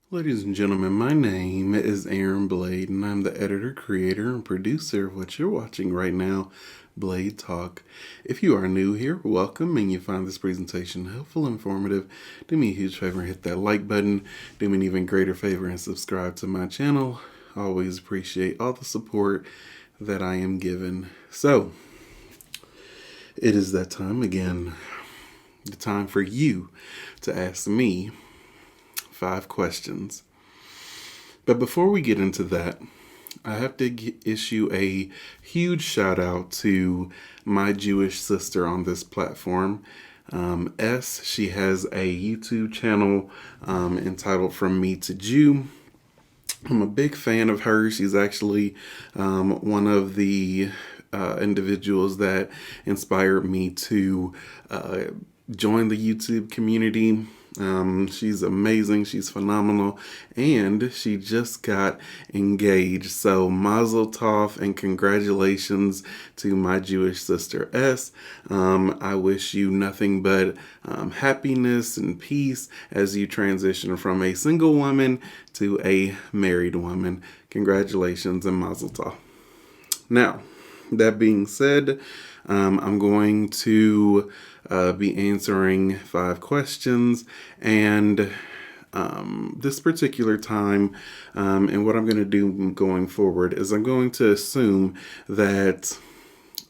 Ladies and gentlemen, my name is Aaron Blade, and I'm the editor, creator, and producer of what you're watching right now, Blade Talk. If you are new here, welcome, and you find this presentation helpful, informative, do me a huge favor and hit that like button. Do me an even greater favor and subscribe to my channel. I always appreciate all the support that I am given. So, it is that time again. The time for you to ask me 5 questions. But before we get into that, I have to issue a huge shout out to my Jewish sister on this platform, S. She has a YouTube channel entitled From Me to Jew. I'm a big fan of her. She's actually one of the individuals that inspired me to join the YouTube community. She's amazing. She's phenomenal. And she just got engaged. So mazel tov and congratulations to my Jewish sister S. I wish you nothing but happiness and peace as you transition from a single woman to a married woman. Congratulations and mazel tov. Now, that being said, I'm going to be answering 5 questions, and this particular time, and what I'm going to do going forward is I'm going to assume that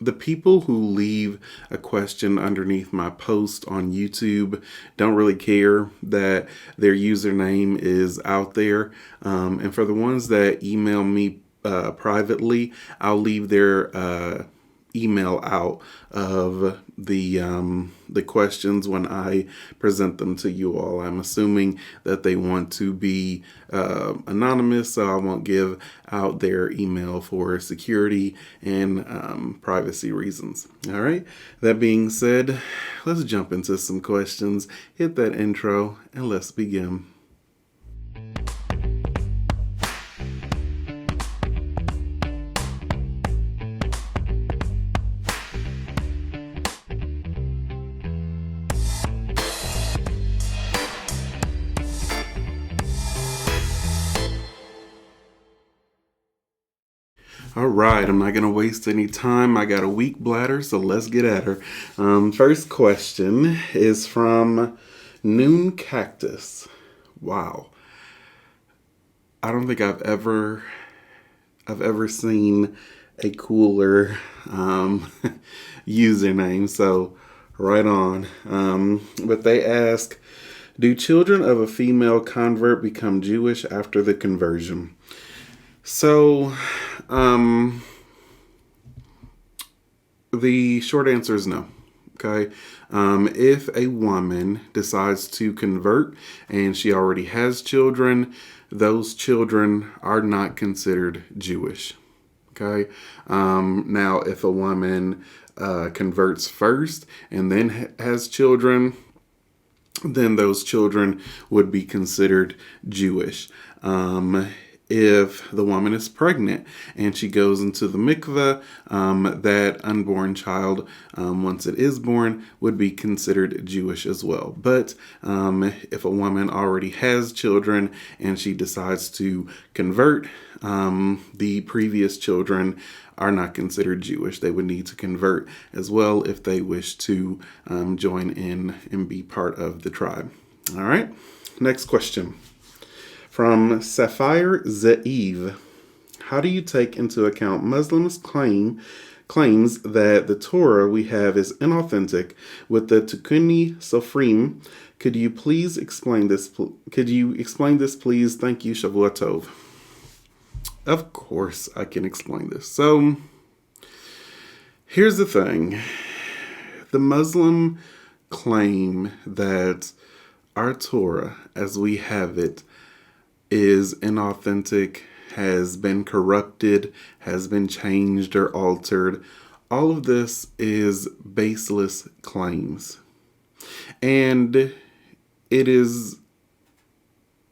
the people who leave a question underneath my post on YouTube don't really care that their username is out there. And for the ones that email me privately, I'll leave their email out of the questions when I present them to you all. I'm assuming that they want to be anonymous, so I won't give out their email for security and privacy reasons. All right. That being said, let's jump into some questions. Hit that intro and let's begin. All right, I'm not going to waste any time. I got a weak bladder, so let's get at her. First question is from Noon Cactus. Wow. I don't think I've ever seen a cooler username, so right on. But they ask, do children of a female convert become Jewish after the conversion? So, the short answer is no. Okay. If a woman decides to convert and she already has children, those children are not considered Jewish. Okay. Now, if a woman converts first and then has children, then those children would be considered Jewish. If the woman is pregnant and she goes into the mikveh, that unborn child, once it is born, would be considered Jewish as well. But if a woman already has children and she decides to convert, the previous children are not considered Jewish. They would need to convert as well if they wish to join in and be part of the tribe. All right, next question. From Sapphire Zeev, how do you take into account Muslims' claims that the Torah we have is inauthentic with the Tikkun Sofrim? Could you explain this, please? Thank you, Shavua Tov. Of course, I can explain this. So, here's the thing. The Muslim claim that our Torah, as we have it, is inauthentic, has been corrupted, has been changed or altered. All of this is baseless claims. And it is,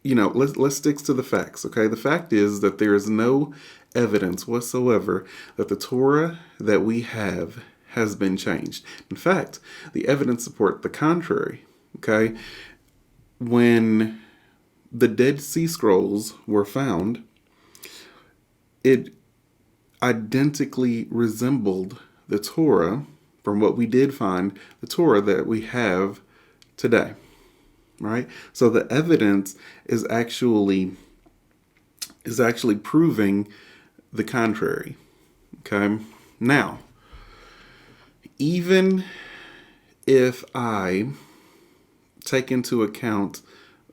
let's stick to the facts, okay? The fact is that there is no evidence whatsoever that the Torah that we have has been changed. In fact, the evidence supports the contrary, okay? When the Dead Sea Scrolls were found, it identically resembled the Torah, from what we did find, the Torah that we have today, right? So the evidence is actually proving the contrary. Okay? Now, even if I take into account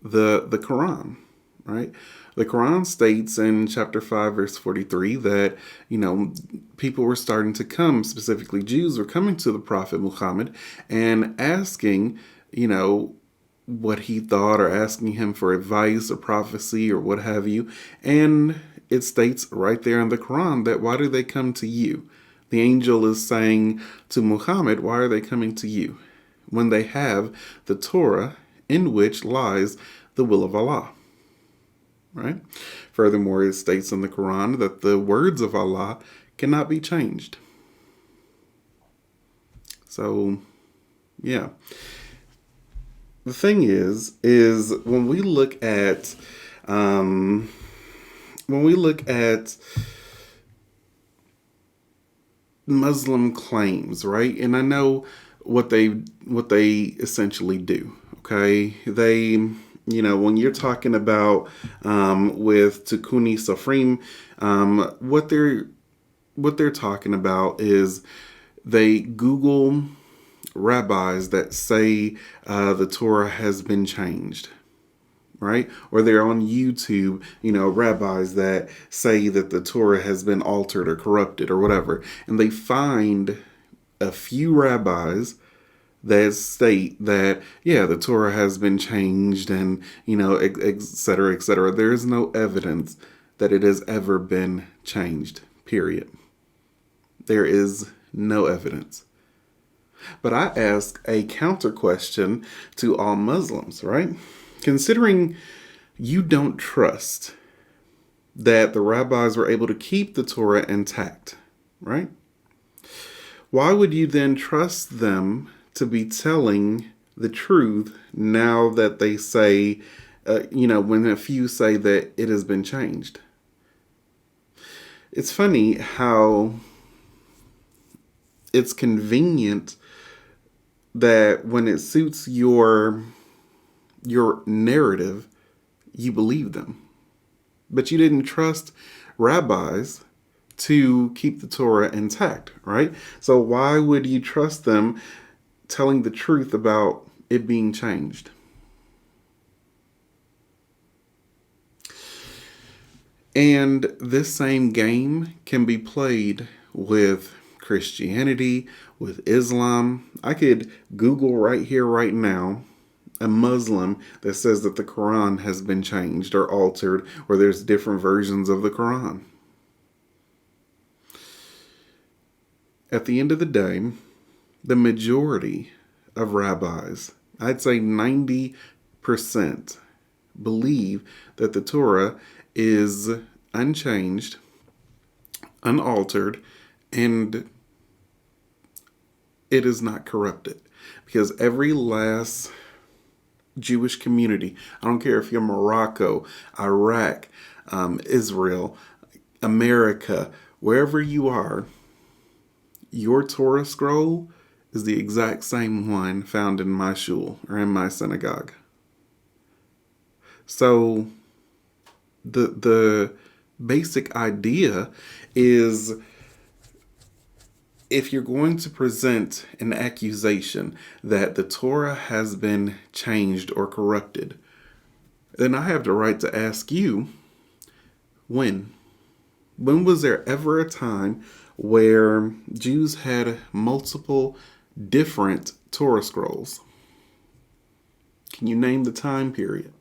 the Quran, right? The Quran states in chapter 5, verse 43 that, people were starting to come, specifically Jews were coming to the Prophet Muhammad and asking, what he thought, or asking him for advice or prophecy or what have you. And it states right there in the Quran that, why do they come to you? The angel is saying to Muhammad, why are they coming to you? When they have the Torah, in which lies the will of Allah. Right? Furthermore, it states in the Quran that the words of Allah cannot be changed. So, yeah. The thing is when we look at Muslim claims, right? And I know what they essentially do. Okay, they, when you're talking about with Tukuni Safrim, what they're talking about is they Google rabbis that say the Torah has been changed, right? Or they're on YouTube, rabbis that say that the Torah has been altered or corrupted or whatever. And they find a few rabbis that state that, yeah, the Torah has been changed and, et cetera, et cetera. There is no evidence that it has ever been changed, period. There is no evidence. But I ask a counter question to all Muslims, right? Considering you don't trust that the rabbis were able to keep the Torah intact, right? Why would you then trust them to be telling the truth now that they say, when a few say that it has been changed? It's funny how it's convenient that when it suits your narrative, you believe them. But you didn't trust rabbis to keep the Torah intact, right? So why would you trust them telling the truth about it being changed? And this same game can be played with Christianity, with Islam. I could Google right here, right now, a Muslim that says that the Quran has been changed or altered, or there's different versions of the Quran. At the end of the day, the majority of rabbis, I'd say 90%, believe that the Torah is unchanged, unaltered, and it is not corrupted. Because every last Jewish community, I don't care if you're Morocco, Iraq, Israel, America, wherever you are, your Torah scroll is the exact same one found in my shul or in my synagogue. So the basic idea is, if you're going to present an accusation that the Torah has been changed or corrupted, then I have the right to ask you, when? When was there ever a time where Jews had multiple different Torah scrolls? Can you name the time period?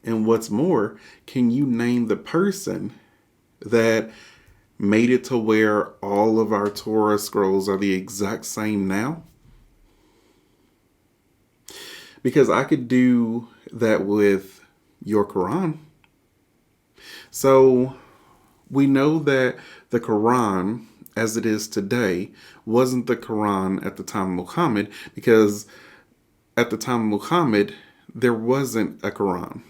And what's more, can you name the person that made it to where all of our Torah scrolls are the exact same now? Because I could do that with your Quran. So we know that the Quran, as it is today, wasn't the Quran at the time of Muhammad, because at the time of Muhammad, there wasn't a Quran.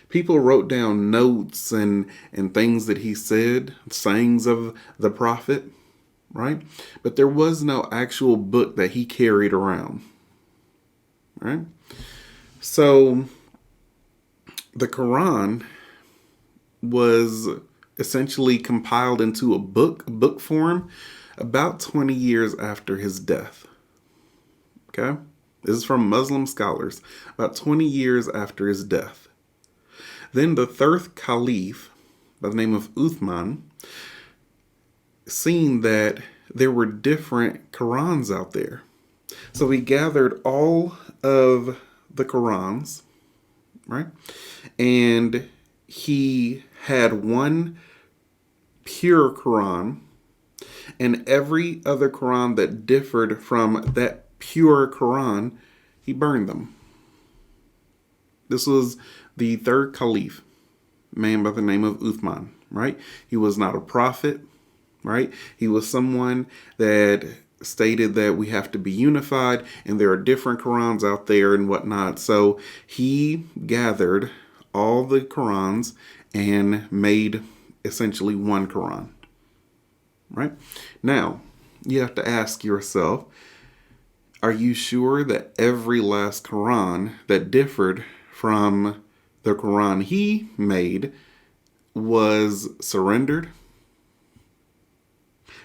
People wrote down notes and things that he said, sayings of the prophet, right? But there was no actual book that he carried around, right? So the Quran was essentially compiled into a book form, about 20 years after his death. Okay? This is from Muslim scholars, about 20 years after his death. Then the third caliph, by the name of Uthman, seen that there were different Qurans out there. So he gathered all of the Qurans, right? And he had one pure Quran, and every other Quran that differed from that pure Quran, he burned them. This was the third caliph, man by the name of Uthman, right? He was not a prophet, right? He was someone that stated that we have to be unified and there are different Qurans out there and whatnot. So he gathered all the Qurans and made essentially one Quran, right? Now, you have to ask yourself, are you sure that every last Quran that differed from the Quran he made was surrendered?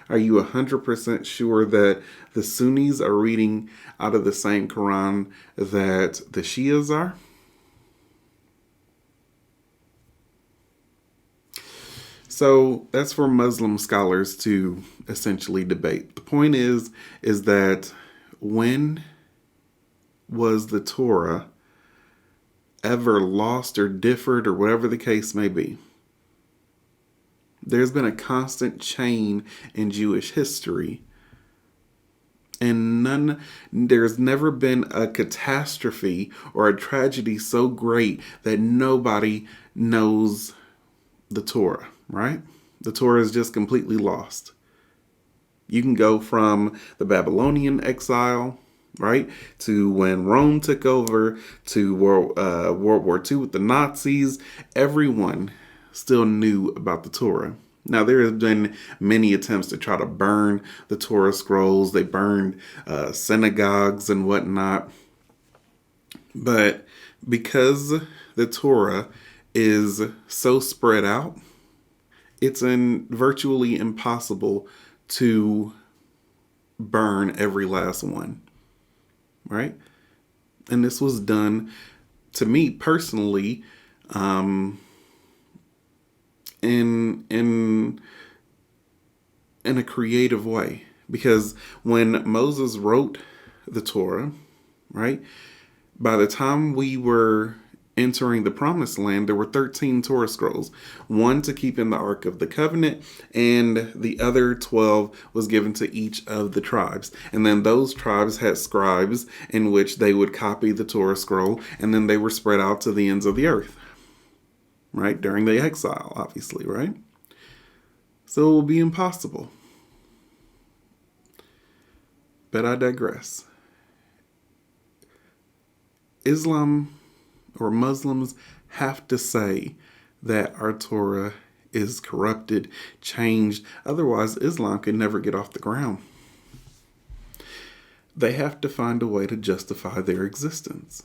Are you 100% sure that the Sunnis are reading out of the same Quran that the Shias are? So that's for Muslim scholars to essentially debate. The point is that when was the Torah ever lost or differed or whatever the case may be? There's been a constant chain in Jewish history, and there's never been a catastrophe or a tragedy so great that nobody knows the Torah, right? The Torah is just completely lost. You can go from the Babylonian exile, right, to when Rome took over, to World War II with the Nazis. Everyone still knew about the Torah. Now, there have been many attempts to try to burn the Torah scrolls. They burned synagogues and whatnot. But because the Torah is so spread out, it's virtually impossible to burn every last one, right? And this was done, to me personally, in a creative way. Because when Moses wrote the Torah, right, by the time we were entering the promised land, there were 13 Torah scrolls, one to keep in the Ark of the Covenant, and the other 12 was given to each of the tribes. And then those tribes had scribes in which they would copy the Torah scroll, and then they were spread out to the ends of the earth, right? During the exile, obviously, right? So it will be impossible. But I digress. Islam or Muslims have to say that our Torah is corrupted, changed. Otherwise, Islam could never get off the ground. They have to find a way to justify their existence.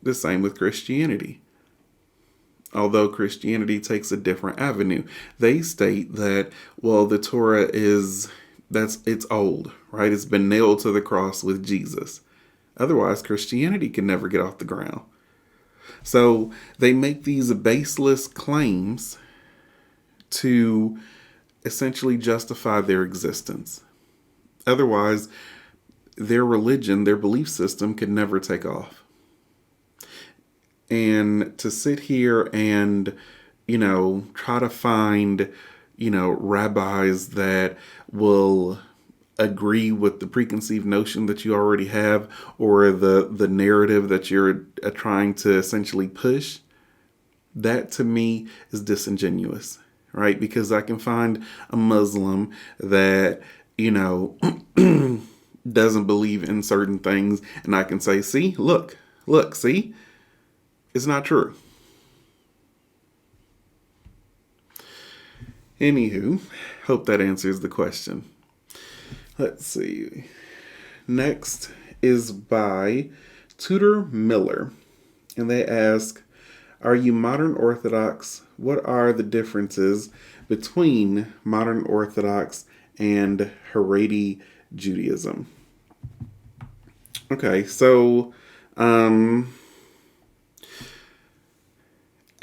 The same with Christianity. Although Christianity takes a different avenue. They state that, well, the Torah it's old, right? It's been nailed to the cross with Jesus. Otherwise, Christianity can never get off the ground. So they make these baseless claims to essentially justify their existence. Otherwise, their religion, their belief system could never take off. And to sit here and, try to find, rabbis that will agree with the preconceived notion that you already have, or the narrative that you're trying to essentially push, that to me is disingenuous, right? Because I can find a Muslim that, doesn't believe in certain things, and I can say, see, look, see, it's not true, Anywho, hope that answers the question. Let's see. Next is by Tudor Miller. And they ask, are you modern Orthodox? What are the differences between modern Orthodox and Haredi Judaism? Okay, so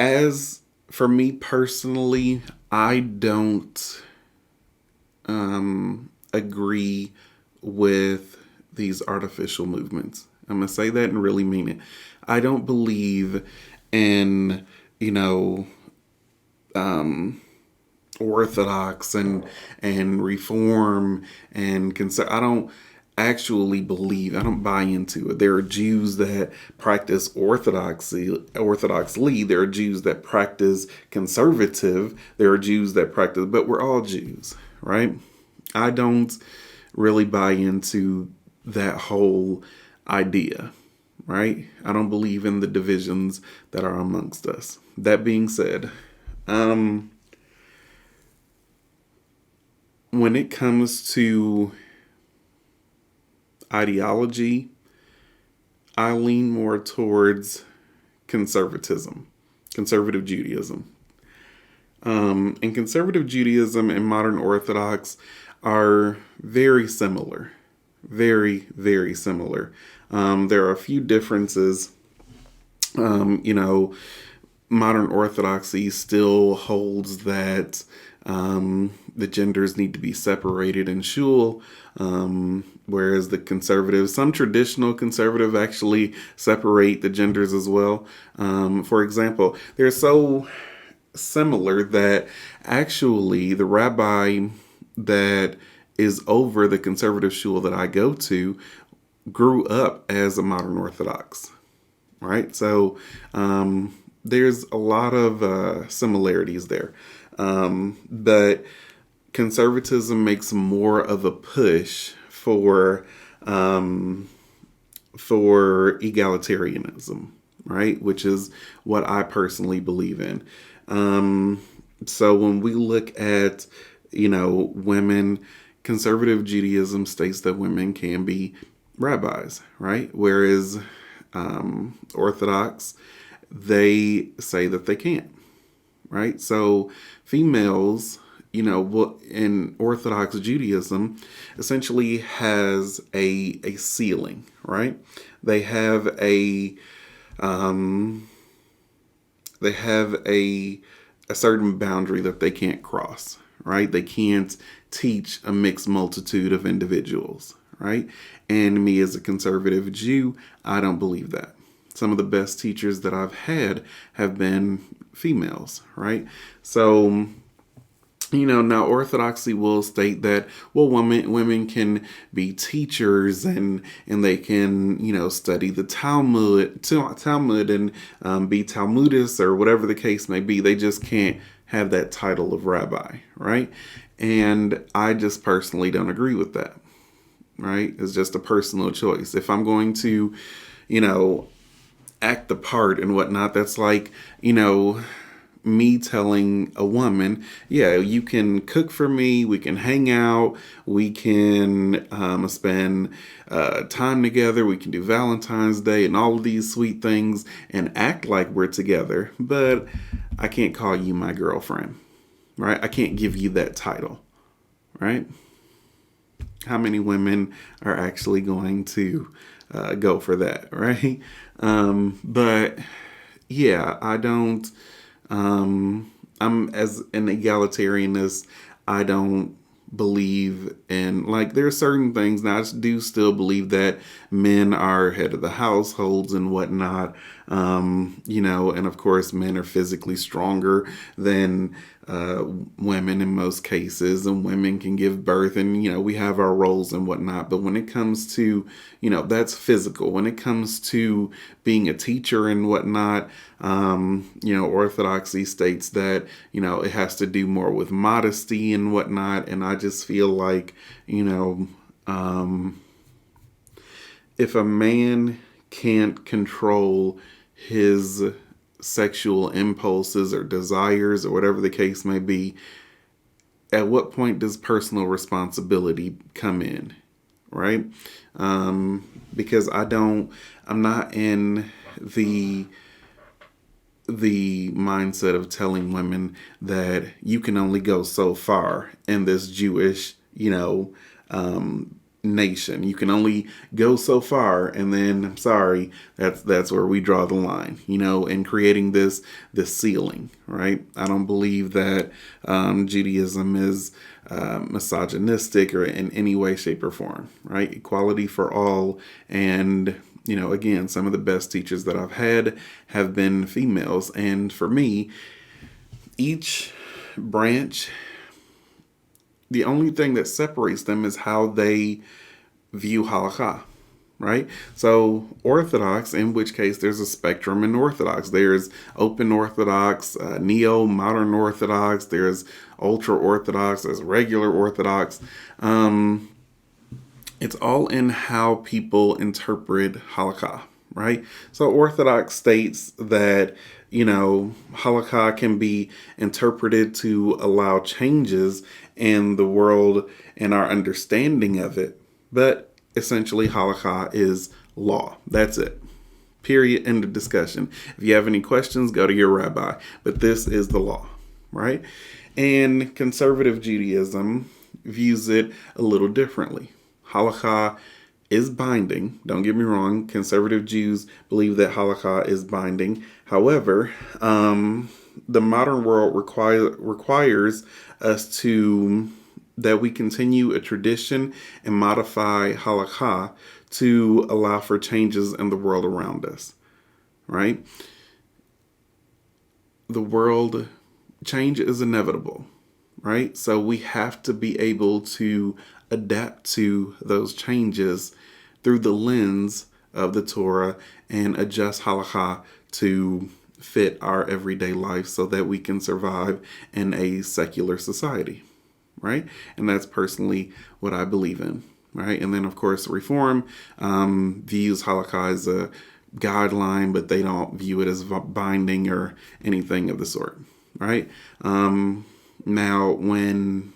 as for me personally, I don't agree with these artificial movements. I'm going to say that and really mean it. I don't believe in, Orthodox and Reform and I don't actually believe. I don't buy into it. There are Jews that practice orthodoxly. There are Jews that practice conservative. There are Jews that practice, but we're all Jews, right? I don't really buy into that whole idea, right? I don't believe in the divisions that are amongst us. That being said, when it comes to ideology, I lean more towards conservative Judaism. And conservative Judaism and modern Orthodox are very similar. Very, very similar. There are a few differences. Modern Orthodoxy still holds that the genders need to be separated in shul, whereas some traditional conservative actually separate the genders as well. For example, they're so similar that actually the rabbi that is over the conservative shul that I go to grew up as a modern Orthodox, right? So there's a lot of similarities there. But conservatism makes more of a push for egalitarianism, right? Which is what I personally believe in. So when we look at, women, conservative Judaism states that women can be rabbis, right? Whereas Orthodox, they say that they can't, right? So females, in Orthodox Judaism, essentially has a ceiling, right? They have a certain boundary that they can't cross, right? They can't teach a mixed multitude of individuals, right? And me as a conservative Jew, I don't believe that. Some of the best teachers that I've had have been females, right? So, now Orthodoxy will state that, well, women can be teachers and they can, study the Talmud and be Talmudists or whatever the case may be. They just can't have that title of rabbi, right? And I just personally don't agree with that, right? It's just a personal choice. If I'm going to, act the part and whatnot, that's like, me telling a woman, yeah, you can cook for me, we can hang out, we can spend time together, we can do Valentine's Day and all of these sweet things and act like we're together, but I can't call you my girlfriend, right? I can't give you that title, right? How many women are actually going to go for that, right? But yeah, I don't. I'm as an egalitarianist, I don't believe in, like, there are certain things. Now, I do still believe that men are head of the households and whatnot, and of course men are physically stronger than women in most cases, and women can give birth, and we have our roles and whatnot. But when it comes to that's physical. When it comes to being a teacher and whatnot, Orthodoxy states that it has to do more with modesty and whatnot, and I just feel like if a man can't control his sexual impulses or desires or whatever the case may be, at what point does personal responsibility come in, right? Because I'm not in the mindset of telling women that you can only go so far in this Jewish, nation. You can only go so far, and then I'm sorry, that's where we draw the line. In creating this ceiling, right? I don't believe that Judaism is misogynistic or in any way, shape, or form, right? Equality for all, and again, some of the best teachers that I've had have been females, and for me, each branch, the only thing that separates them is how they view halakha, right? So Orthodox, in which case there's a spectrum in Orthodox. There's open Orthodox, neo-modern Orthodox, there's ultra-Orthodox, there's regular Orthodox. It's all in how people interpret halakha, right? So Orthodox states that, halakha can be interpreted to allow changes in the world and our understanding of it. But essentially, halakha is law. That's it. Period. End of discussion. If you have any questions, go to your rabbi. But this is the law, right? And conservative Judaism views it a little differently. Halakha is binding. Don't get me wrong. Conservative Jews believe that halakha is binding. However, the modern world requires us that we continue a tradition and modify halakha to allow for changes in the world around us, right? The world change is inevitable, right? So we have to be able to adapt to those changes through the lens of the Torah and adjust halakha to fit our everyday life so that we can survive in a secular society, right? And that's personally what I believe in, right? And then, of course, Reform views halakha as a guideline, but they don't view it as binding or anything of the sort, right? Now, when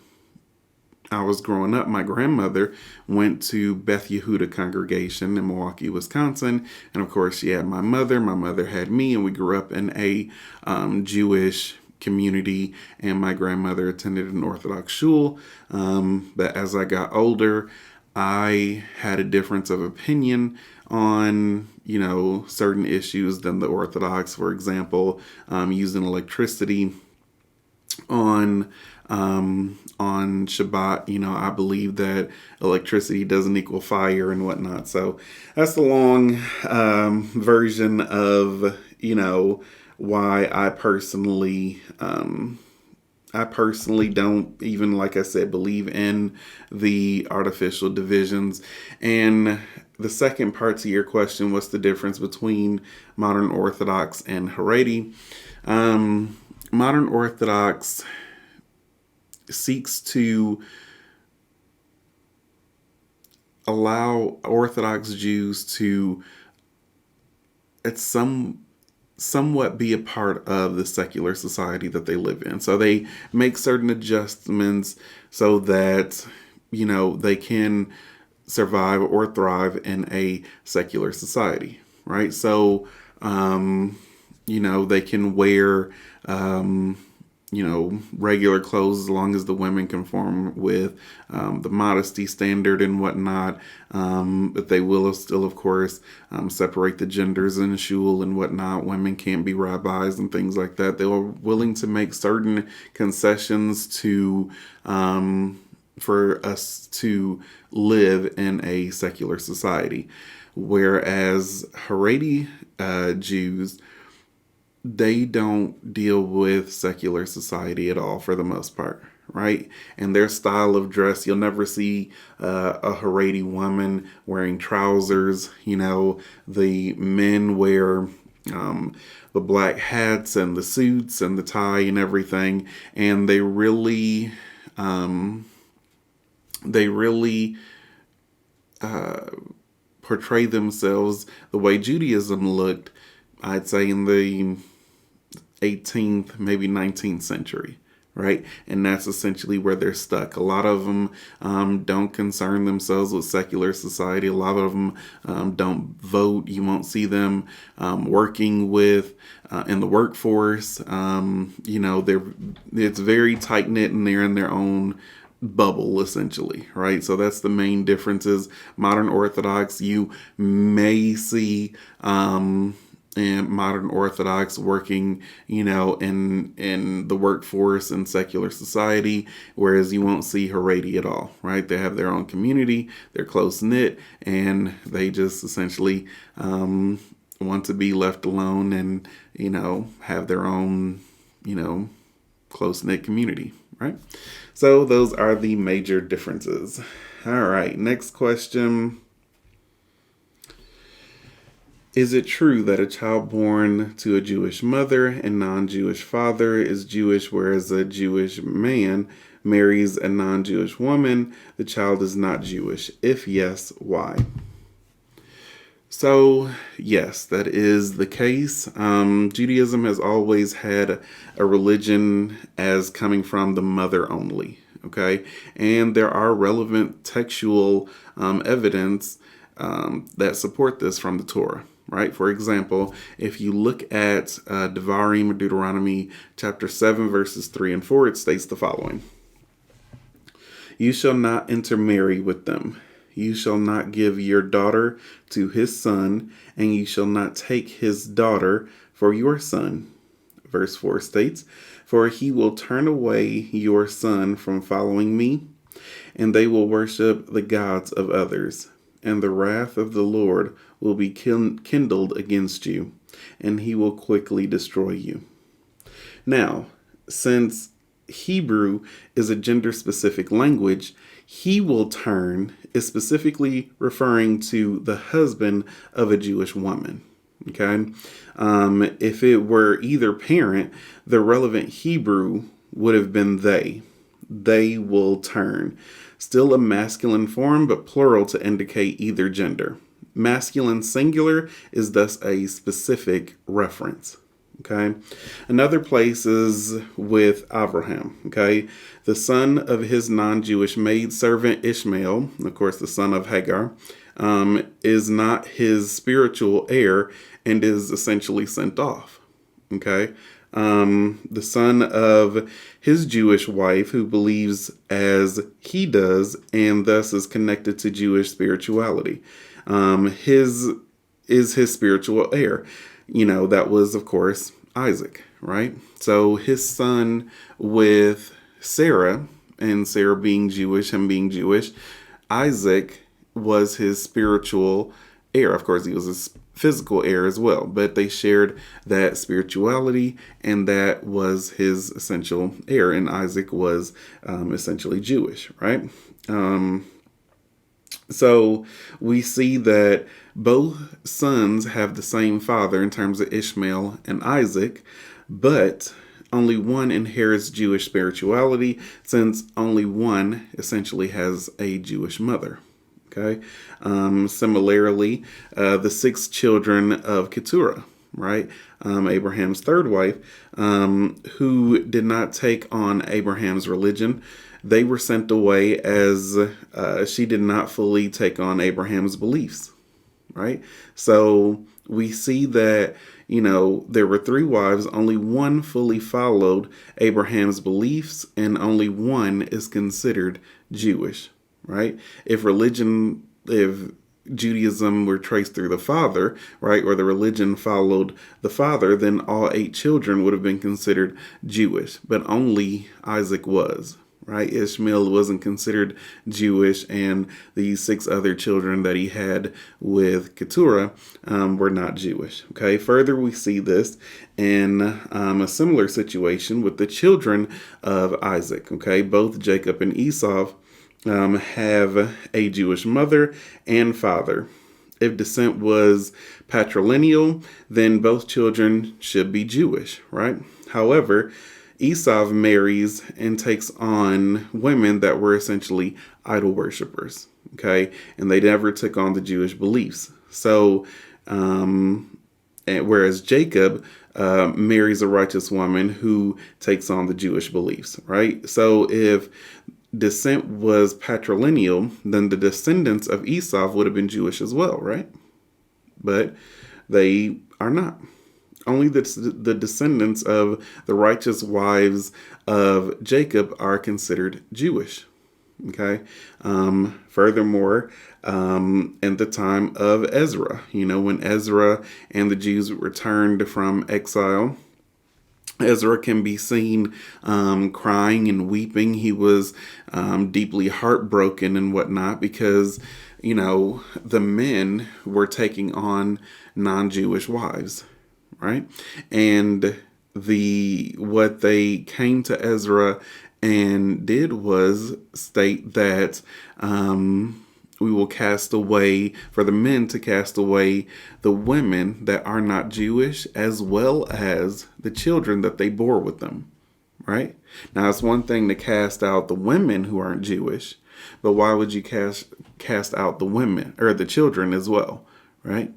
I was growing up, my grandmother went to Beth Yehuda congregation in Milwaukee, Wisconsin. And of course, she had my mother. My mother had me, and we grew up in a Jewish community, and my grandmother attended an Orthodox shul. But as I got older, I had a difference of opinion on, certain issues than the Orthodox. For example, using electricity on Shabbat. I believe that electricity doesn't equal fire and whatnot. So that's the long version of, why I personally don't even, like I said, believe in the artificial divisions. And the second part to your question, what's the difference between modern Orthodox and Haredi? Modern Orthodox seeks to allow Orthodox Jews to, somewhat be a part of the secular society that they live in. So they make certain adjustments so that, they can survive or thrive in a secular society, right? So, they can wear, regular clothes as long as the women conform with the modesty standard and whatnot. But they will still, of course, separate the genders in shul and whatnot. Women can't be rabbis and things like that. They were willing to make certain concessions for us to live in a secular society. Whereas Haredi Jews, they don't deal with secular society at all for the most part, right? And their style of dress, you'll never see a Haredi woman wearing trousers. The men wear the black hats and the suits and the tie and everything. And they really portray themselves the way Judaism looked, I'd say, in the 18th, maybe 19th century, right? And that's essentially where they're stuck. A lot of them don't concern themselves with secular society. A lot of them don't vote. You won't see them working with in the workforce. It's very tight knit, and they're in their own bubble, essentially, right? So that's the main differences. Modern Orthodox, you may see and modern Orthodox working, in the workforce and secular society, whereas you won't see Haredi at all, right? They have their own community, they're close knit, and they just essentially want to be left alone and, have their own, close knit community, right? So those are the major differences. All right, next question. Is it true that a child born to a Jewish mother and non-Jewish father is Jewish, whereas a Jewish man marries a non-Jewish woman, the child is not Jewish? If yes, why? So, yes, that is the case. Judaism has always had a religion as coming from the mother only, okay? And there are relevant textual evidence that support this from the Torah. Right? For example, if you look at Devarim or Deuteronomy chapter 7, verses 3 and 4, it states the following. You shall not intermarry with them. You shall not give your daughter to his son, and you shall not take his daughter for your son. Verse 4 states, for he will turn away your son from following me, and they will worship the gods of others. And the wrath of the Lord will be kindled against you, and he will quickly destroy you. Now, since Hebrew is a gender-specific language, he will turn is specifically referring to the husband of a Jewish woman. Okay? If it were either parent, the relevant Hebrew would have been they. They will turn. Still a masculine form, but plural to indicate either gender. Masculine singular is thus a specific reference. Okay. Another place is with Abraham. Okay. The son of his non-Jewish maidservant Ishmael, of course, the son of Hagar, is not his spiritual heir and is essentially sent off. Okay. The son of his Jewish wife, who believes as he does and thus is connected to Jewish spirituality. His spiritual heir. That was, of course, Isaac, right? So his son with Sarah, and Sarah being Jewish, him being Jewish, Isaac was his spiritual heir. Of course, he was his physical heir as well, but they shared that spirituality, and that was his essential heir, and Isaac was essentially Jewish, right? So we see that both sons have the same father in terms of Ishmael and Isaac, but only one inherits Jewish spirituality, since only one essentially has a Jewish mother. Okay. Similarly, the 6 children of Keturah, right? Abraham's third wife, who did not take on Abraham's religion. They were sent away as she did not fully take on Abraham's beliefs, right? So we see that, there were 3 wives, only one fully followed Abraham's beliefs, and only one is considered Jewish, right? If Judaism were traced through the father, right, or the religion followed the father, then all 8 children would have been considered Jewish, but only Isaac was. Right? Ishmael wasn't considered Jewish, and the 6 other children that he had with Keturah were not Jewish. Okay. Further, we see this in a similar situation with the children of Isaac. Okay. Both Jacob and Esau have a Jewish mother and father. If descent was patrilineal, then both children should be Jewish, right? However, Esau marries and takes on women that were essentially idol worshippers, okay? And they never took on the Jewish beliefs. So, whereas Jacob marries a righteous woman who takes on the Jewish beliefs, right? So if descent was patrilineal, then the descendants of Esau would have been Jewish as well, right? But they are not. Only the descendants of the righteous wives of Jacob are considered Jewish. Okay. Furthermore, in the time of Ezra, when Ezra and the Jews returned from exile, Ezra can be seen crying and weeping. He was deeply heartbroken and whatnot because, the men were taking on non-Jewish wives, right? And what they came to Ezra and did was state that we will cast away, for the men to cast away the women that are not Jewish, as well as the children that they bore with them, right? Now, it's one thing to cast out the women who aren't Jewish, but why would you cast out the women or the children as well, right?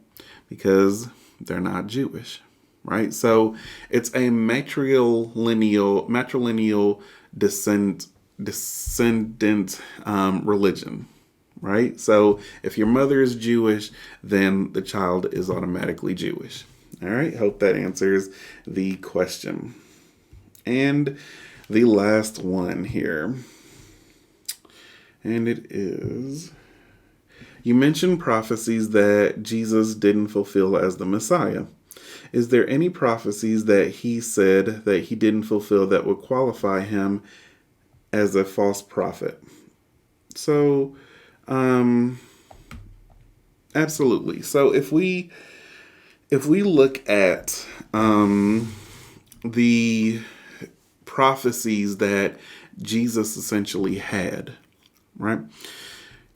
Because they're not Jewish, right? So it's a matrilineal descendant religion, right? So if your mother is Jewish, then the child is automatically Jewish. All right. Hope that answers the question. And the last one here. And it is, you mentioned prophecies that Jesus didn't fulfill as the Messiah. Is there any prophecies that he said that he didn't fulfill that would qualify him as a false prophet? So, absolutely. So if we look at the prophecies that Jesus essentially had, right,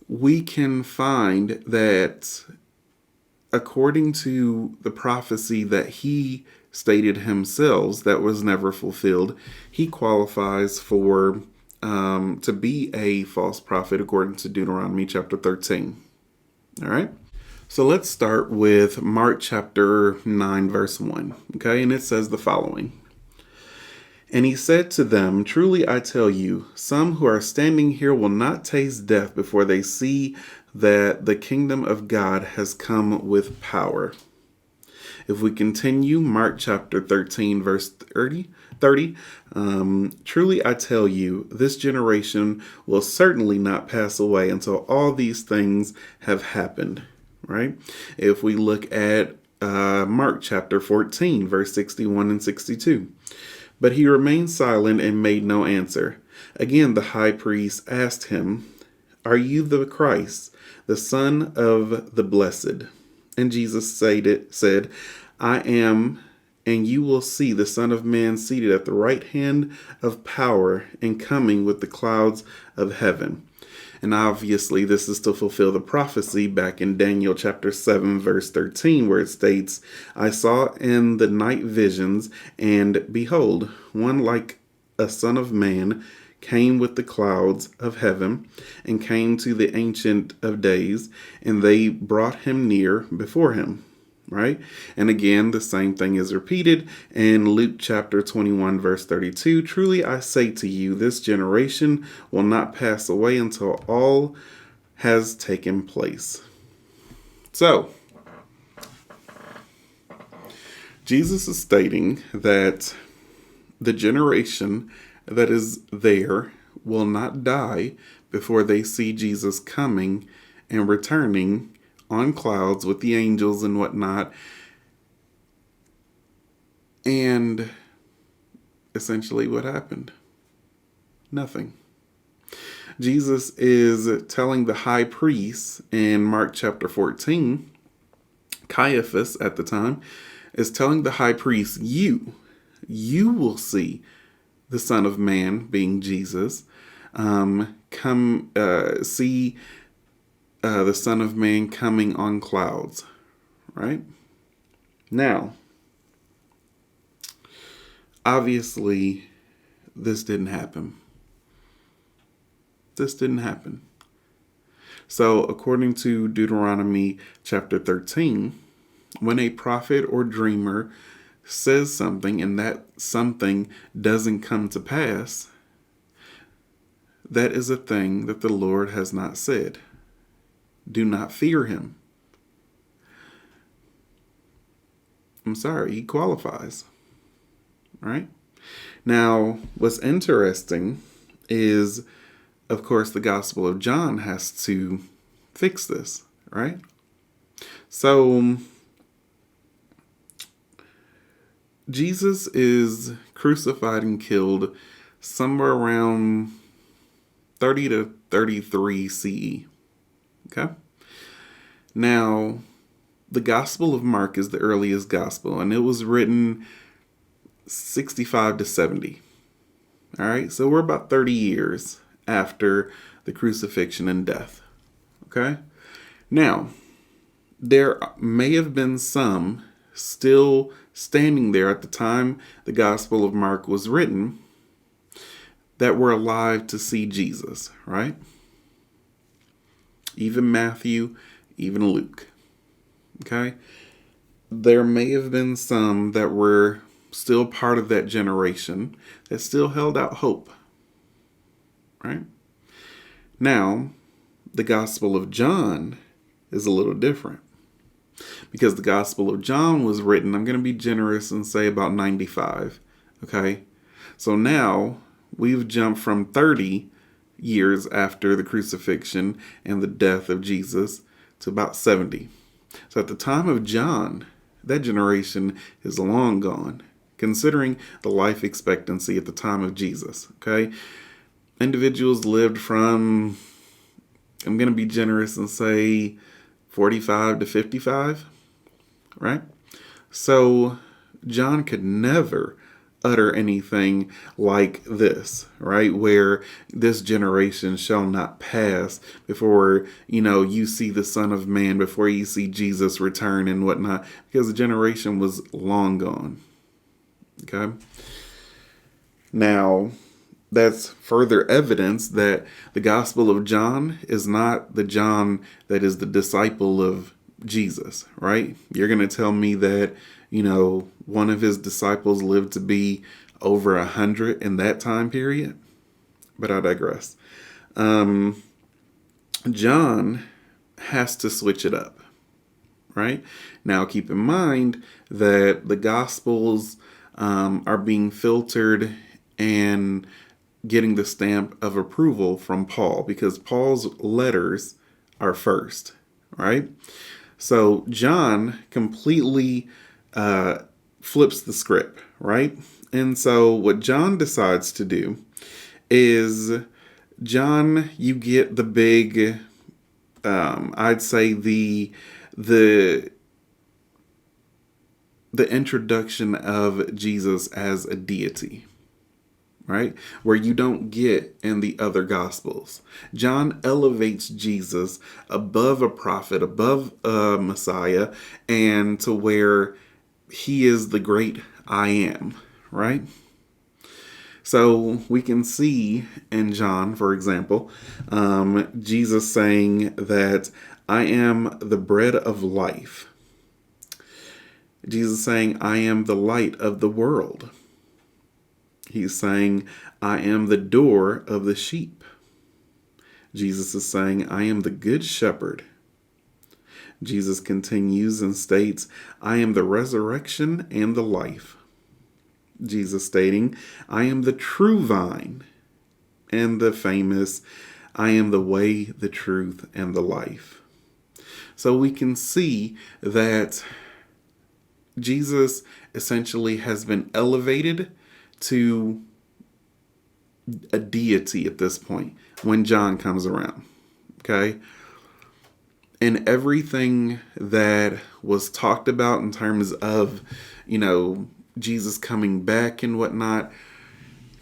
we can find that according to the prophecy that he stated himself that was never fulfilled, he qualifies for to be a false prophet according to Deuteronomy chapter 13. All right. So let's start with Mark chapter 9, verse 1. Okay. And it says the following. And he said to them, truly I tell you, some who are standing here will not taste death before they see that the kingdom of God has come with power. If we continue, Mark chapter 13, verse 30, truly I tell you, this generation will certainly not pass away until all these things have happened, right? If we look at Mark chapter 14, verse 61 and 62, but he remained silent and made no answer. Again, the high priest asked him, are you the Christ, the Son of the Blessed? And Jesus said, I am, and you will see the Son of Man seated at the right hand of power and coming with the clouds of heaven. And obviously, this is to fulfill the prophecy back in Daniel chapter 7, verse 13, where it states, I saw in the night visions, and behold, one like a son of man came with the clouds of heaven and came to the Ancient of Days, and they brought him near before him. Right? And again, the same thing is repeated in Luke chapter 21, verse 32. Truly I say to you, this generation will not pass away until all has taken place. So, Jesus is stating that the generation that is there will not die before they see Jesus coming and returning on clouds with the angels and whatnot. And essentially what happened? Nothing. Jesus is telling the high priest in Mark chapter 14, Caiaphas at the time, is telling the high priest, you will see the Son of Man, being Jesus, see the Son of Man coming on clouds, right? Now, obviously, this didn't happen. This didn't happen. So, according to Deuteronomy chapter 13, when a prophet or dreamer says something and that something doesn't come to pass, that is a thing that the Lord has not said. Do not fear him. I'm sorry, he qualifies. Right? Now, what's interesting is, of course, the Gospel of John has to fix this, right? So, Jesus is crucified and killed somewhere around 30 to 33 CE. Okay? Now, the Gospel of Mark is the earliest gospel, and it was written 65 to 70. All right? So we're about 30 years after the crucifixion and death. Okay? Now, there may have been some still standing there at the time the Gospel of Mark was written that were alive to see Jesus, right? Even Matthew, even Luke. Okay? There may have been some that were still part of that generation that still held out hope, right? Now, the Gospel of John is a little different because the Gospel of John was written, I'm going to be generous and say about 95, okay? So now we've jumped from 30 years after the crucifixion and the death of Jesus to about 70. So at the time of John, that generation is long gone, considering the life expectancy at the time of Jesus, okay? Individuals lived from, I'm going to be generous and say 45 to 55, right? So John could never utter anything like this, right? Where this generation shall not pass before, you see the Son of Man, before you see Jesus return and whatnot, because the generation was long gone. Okay? Now, that's further evidence that the Gospel of John is not the John that is the disciple of Jesus, right? You're going to tell me that, one of his disciples lived to be over 100 in that time period? But I digress. John has to switch it up, right? Now, keep in mind that the Gospels are being filtered and getting the stamp of approval from Paul, because Paul's letters are first, right? So John completely flips the script, right? And so what John decides to do is, John, you get the big, I'd say the introduction of Jesus as a deity, right? Where you don't get in the other Gospels. John elevates Jesus above a prophet, above a Messiah, and to where he is the great I am, right? So we can see in John, for example, Jesus saying that I am the bread of life. Jesus saying, I am the light of the world. He's saying, I am the door of the sheep. Jesus is saying, I am the good shepherd. Jesus continues and states, I am the resurrection and the life. Jesus stating, I am the true vine. And the famous, I am the way, the truth, and the life. So we can see that Jesus essentially has been elevated to a deity at this point when John comes around, okay? And everything that was talked about in terms of, Jesus coming back and whatnot,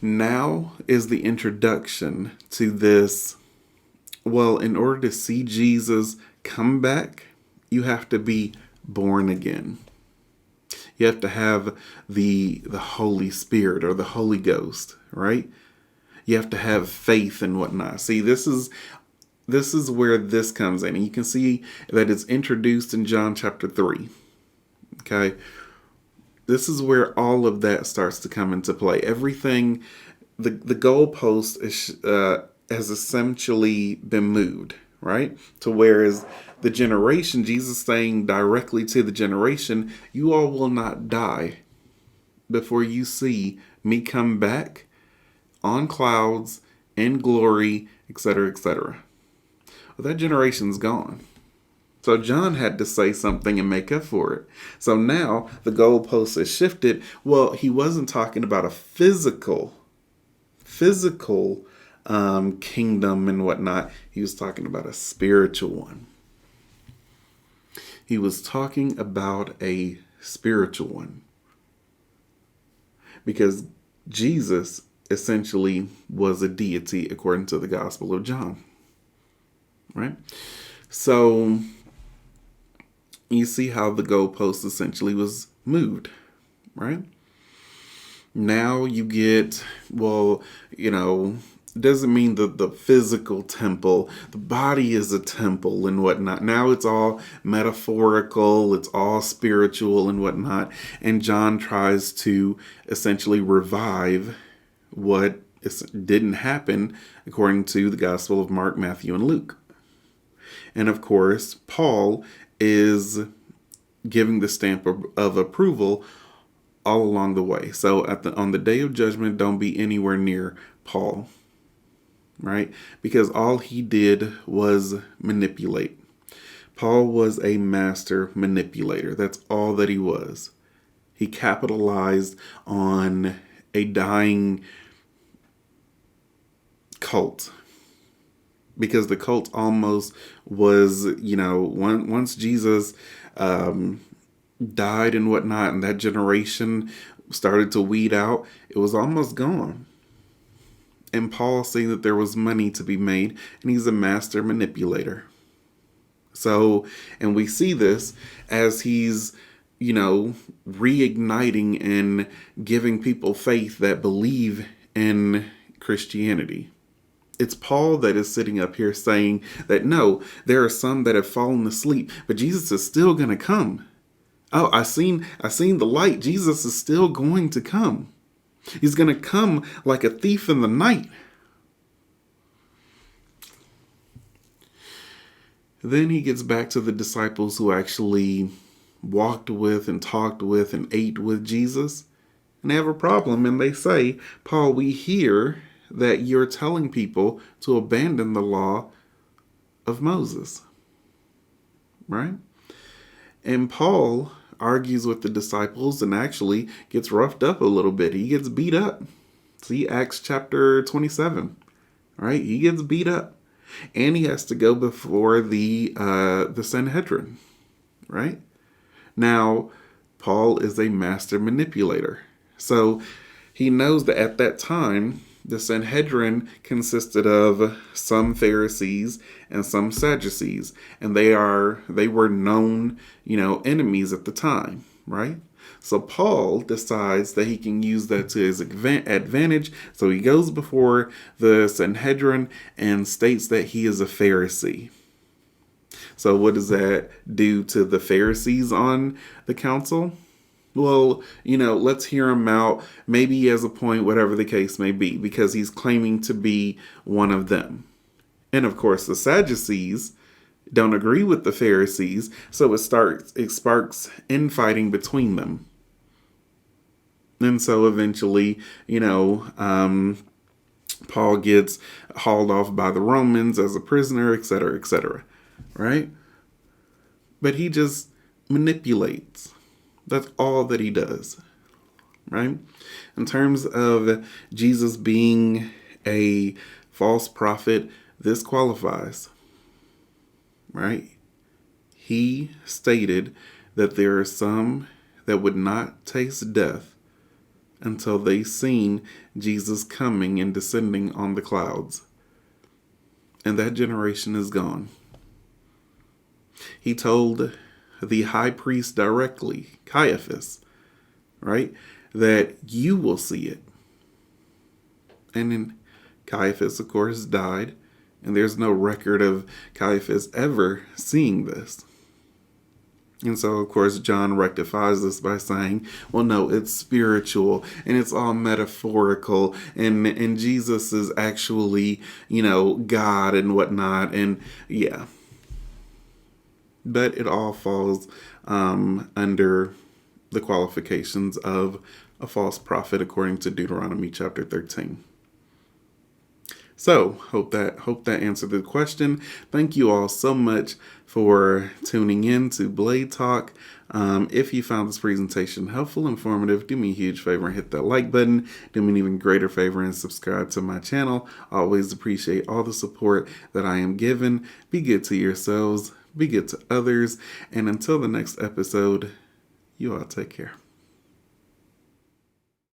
now is the introduction to this. Well, in order to see Jesus come back, you have to be born again. You have to have the Holy Spirit or the Holy Ghost, right? You have to have faith and whatnot. See, this is where this comes in. And you can see that it's introduced in John chapter 3. Okay. This is where all of that starts to come into play. Everything, the goalpost has essentially been moved, right? To whereas the generation, Jesus saying directly to the generation, you all will not die before you see me come back on clouds in glory, etc., etc. Well, that generation's gone. So John had to say something and make up for it. So now the goalpost has shifted. Well, he wasn't talking about a physical kingdom and whatnot. He was talking about a spiritual one. He was talking about a spiritual one. Because Jesus essentially was a deity according to the Gospel of John. Right? So you see how the goalpost essentially was moved, right? Now you get, well, it doesn't mean that the physical temple, the body is a temple and whatnot. Now it's all metaphorical, it's all spiritual and whatnot. And John tries to essentially revive what didn't happen according to the Gospel of Mark, Matthew, and Luke. And of course, Paul is giving the stamp of approval all along the way. So on the day of judgment, don't be anywhere near Paul, right? Because all he did was manipulate. Paul was a master manipulator. That's all that he was. He capitalized on a dying cult. Because the cult almost was, once Jesus died and whatnot, and that generation started to weed out, it was almost gone. And Paul seeing that there was money to be made, and he's a master manipulator. So, and we see this as he's, reigniting and giving people faith that believe in Christianity. It's Paul that is sitting up here saying that no, there are some that have fallen asleep, but Jesus is still going to come. Oh, I seen the light. Jesus is still going to come. He's going to come like a thief in the night. Then he gets back to the disciples who actually walked with and talked with and ate with Jesus. And they have a problem, and they say, Paul, we hear that you're telling people to abandon the law of Moses, right? And Paul argues with the disciples and actually gets roughed up a little bit. He gets beat up. See Acts chapter 27, right? He gets beat up, and he has to go before the Sanhedrin, right? Now, Paul is a master manipulator, so he knows that at that time, the Sanhedrin consisted of some Pharisees and some Sadducees, and they were known, enemies at the time, right? So Paul decides that he can use that to his advantage. So he goes before the Sanhedrin and states that he is a Pharisee. So what does that do to the Pharisees on the council? Well, let's hear him out. Maybe he has a point, whatever the case may be, because he's claiming to be one of them. And of course, the Sadducees don't agree with the Pharisees, so it sparks infighting between them. And so eventually, Paul gets hauled off by the Romans as a prisoner, etc., etc., right? But he just manipulates. That's all that he does, right? In terms of Jesus being a false prophet, this qualifies, right? He stated that there are some that would not taste death until they seen Jesus coming and descending on the clouds. And that generation is gone. He told the high priest directly, Caiaphas, right, that you will see it. And then Caiaphas, of course, died, and there's no record of Caiaphas ever seeing this. And so, of course, John rectifies this by saying, well, no, it's spiritual and it's all metaphorical. And Jesus is actually, God and whatnot. And yeah, but it all falls under the qualifications of a false prophet according to Deuteronomy chapter 13. So hope that answered the question. Thank you all so much for tuning in to Blade Talk. If you found this presentation helpful, informative, do me a huge favor and hit that like button. Do me an even greater favor and subscribe to my channel. I always appreciate all the support that I am given. Be good to yourselves. Be good to others. And until the next episode, you all take care.